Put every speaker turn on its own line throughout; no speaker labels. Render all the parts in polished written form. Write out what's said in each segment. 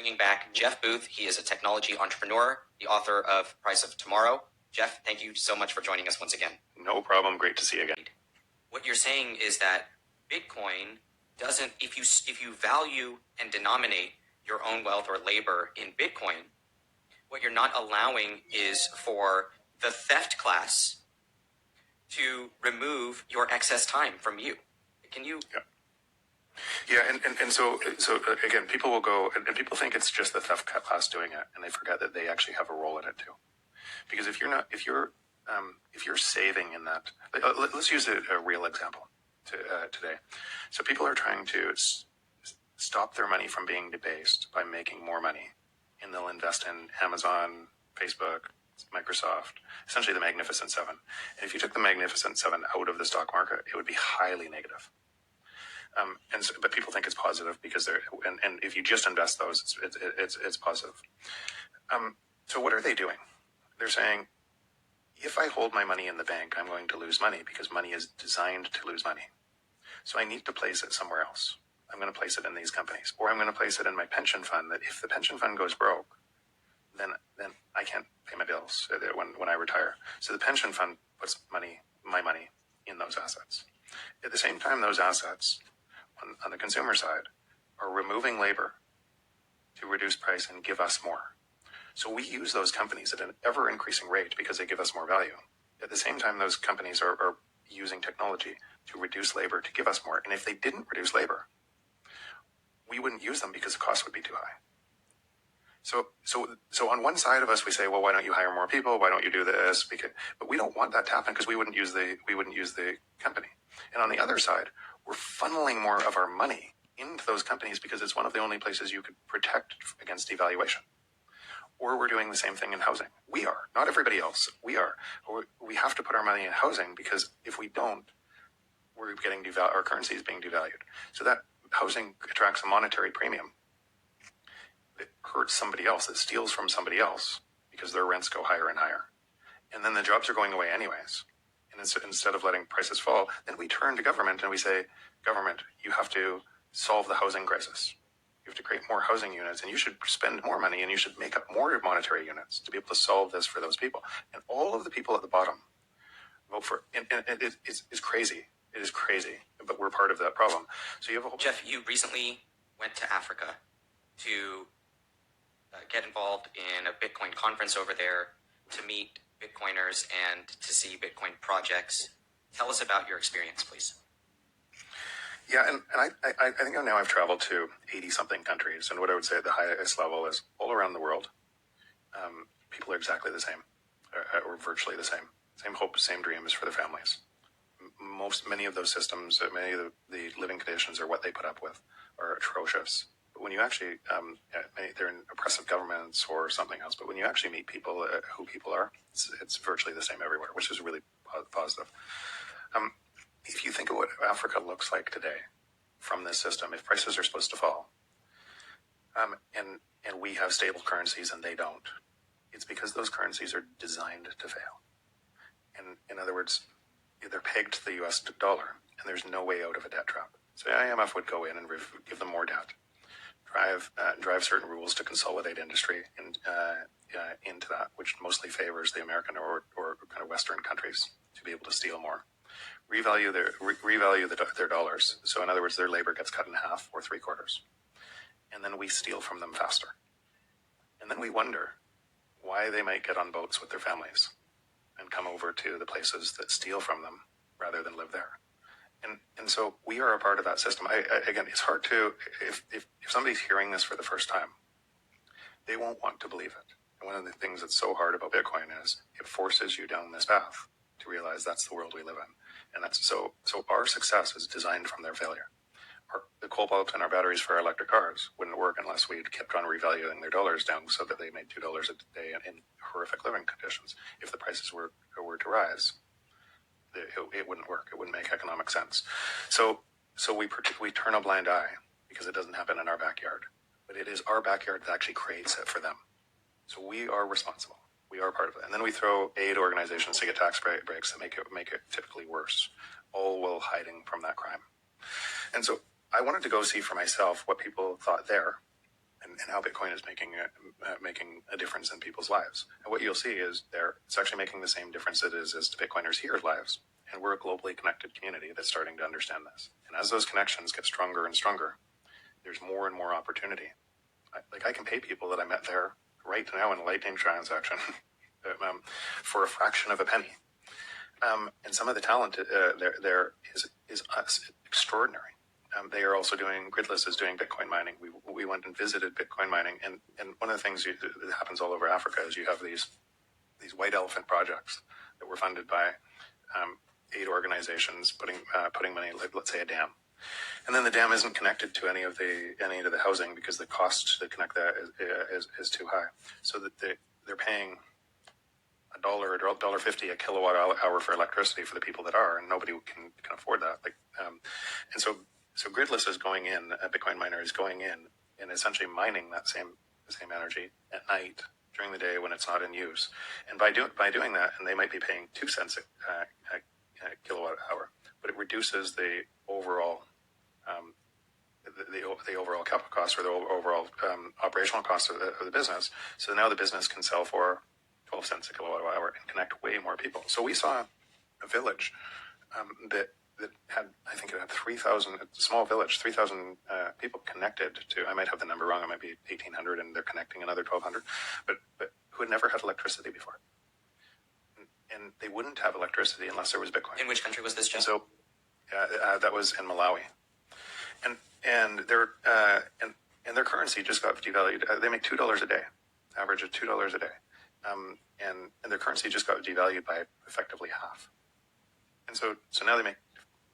bringing back Jeff Booth. He is a technology entrepreneur, the author of Price of Tomorrow. Jeff, thank you so much for joining us once again.
No problem. Great to see you again.
What you're saying is that Bitcoin doesn't, if you value and denominate your own wealth or labor in Bitcoin, what you're not allowing is for the theft class to remove your excess time from you. Can you?
Yeah, and so again, people will go and people think it's just the theft class doing it, and they forget that they actually have a role in it too. Because if you're saving in that, let's use a real example today. So people are trying to stop their money from being debased by making more money, and they'll invest in Amazon, Facebook, Microsoft, essentially the Magnificent Seven. And if you took the Magnificent Seven out of the stock market, it would be highly negative. But people think it's positive because and if you just invest those, it's positive. So what are they doing? They're saying, if I hold my money in the bank, I'm going to lose money because money is designed to lose money. So I need to place it somewhere else. I'm going to place it in these companies, or I'm going to place it in my pension fund. That if the pension fund goes broke, then I can't pay my bills when I retire. So the pension fund puts my money in those assets. At the same time, those assets on the consumer side are removing labor to reduce price and give us more. So we use those companies at an ever increasing rate because they give us more value. At the same time, those companies are using technology to reduce labor to give us more. And if they didn't reduce labor, we wouldn't use them because the cost would be too high. So on one side of us, we say, well, why don't you hire more people? Why don't you do this? But we don't want that to happen because we wouldn't use the company. And on the other side, we're funneling more of our money into those companies because it's one of the only places you could protect against devaluation. Or we're doing the same thing in housing. We are, not everybody else. We are. We have to put our money in housing because if we don't, we're getting our currency is being devalued. So that housing attracts a monetary premium. It hurts somebody else. It steals from somebody else because their rents go higher and higher. And then the jobs are going away anyways. And instead of letting prices fall, then we turn to government and we say, government, you have to solve the housing crisis. You have to create more housing units, and you should spend more money, and you should make up more monetary units to be able to solve this for those people. And all of the people at the bottom vote for it. And it's crazy. It is crazy, but we're part of that problem. So you have a whole...
Jeff, you recently went to Africa to get involved in a Bitcoin conference over there, to meet Bitcoiners and to see Bitcoin projects. Tell us about your experience, please.
Yeah, and I think now I've traveled to 80-something countries, and what I would say at the highest level is all around the world, people are exactly the same, or virtually the same. Same hopes, same dreams for their families. Many of those systems, many of the living conditions or what they put up with are atrocious. But when you actually, they're in oppressive governments or something else, but when you actually meet people, who people are, it's virtually the same everywhere, which is really positive. If you think of what Africa looks like today from this system, if prices are supposed to fall, and we have stable currencies and they don't, it's because those currencies are designed to fail. And in other words, they're pegged to the US dollar, and there's no way out of a debt trap. So the IMF would go in and give them more debt, drive certain rules to consolidate industry into that, which mostly favors the American or kind of Western countries to be able to steal more. Revalue their dollars. So in other words, their labor gets cut in half or 3/4. And then we steal from them faster. And then we wonder why they might get on boats with their families and come over to the places that steal from them rather than live there. And so we are a part of that system. Again, it's hard to, if somebody's hearing this for the first time, they won't want to believe it. And one of the things that's so hard about Bitcoin is it forces you down this path to realize that's the world we live in. And that's so our success is designed from their failure. The cobalt in our batteries for our electric cars wouldn't work unless we kept on revaluing their dollars down so that they made $2 a day in horrific living conditions. If the prices were to rise, it wouldn't work. It wouldn't make economic sense. So we turn a blind eye because it doesn't happen in our backyard. But it is our backyard that actually creates it for them. So we are responsible. We are part of it. And then we throw aid organizations to get tax breaks that make it typically worse, all while hiding from that crime. And so I wanted to go see for myself what people thought there. and how Bitcoin is making a difference in people's lives. And what you'll see is it's actually making the same difference it is as to Bitcoiners here's lives. And we're a globally connected community that's starting to understand this. And as those connections get stronger and stronger, there's more and more opportunity. I can pay people that I met there right now in a Lightning transaction for a fraction of a penny. And some of the talent there is extraordinary. They are also Gridless is doing Bitcoin mining. We went and visited Bitcoin mining, and one of the things that happens all over Africa is you have these white elephant projects that were funded by aid organizations putting money, like let's say a dam, and then the dam isn't connected to any of the housing because the cost to connect that is too high. So that they're paying $1 or $1.50 a kilowatt hour for electricity for the people that are, and nobody can afford that. And so Gridless is going in, a Bitcoin miner is going in and essentially mining the same energy at night during the day when it's not in use. And by doing that, and they might be paying 2 cents a kilowatt hour, but it reduces the overall the overall capital cost or the overall operational cost of the business. So now the business can sell for 12 cents a kilowatt hour and connect way more people. So we saw a village that had, I think it had 3,000, a small village, 3,000 people connected to, I might have the number wrong, it might be 1,800 and they're connecting another 1,200, but who had never had electricity before. And they wouldn't have electricity unless there was Bitcoin.
In which country was this, Jeff?
And so that was in Malawi. And their currency just got devalued. They make $2 a day, average of $2 a day. And their currency just got devalued by effectively half. And so now they make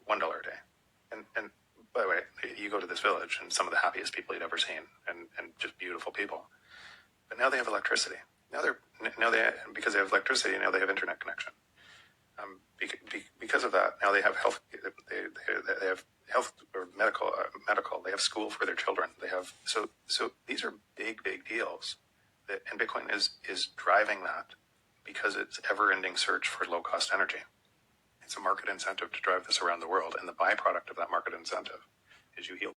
$1 a day. And by the way, you go to this village and some of the happiest people you'd ever seen and just beautiful people. But now they have electricity. Because they have electricity, now they have internet connection. Because of that, now they have health. They have health or medical. They have school for their children. They have so these are big deals. And Bitcoin is driving that because it's ever-ending search for low-cost energy. It's a market incentive to drive this around the world, and the byproduct of that market incentive is you heal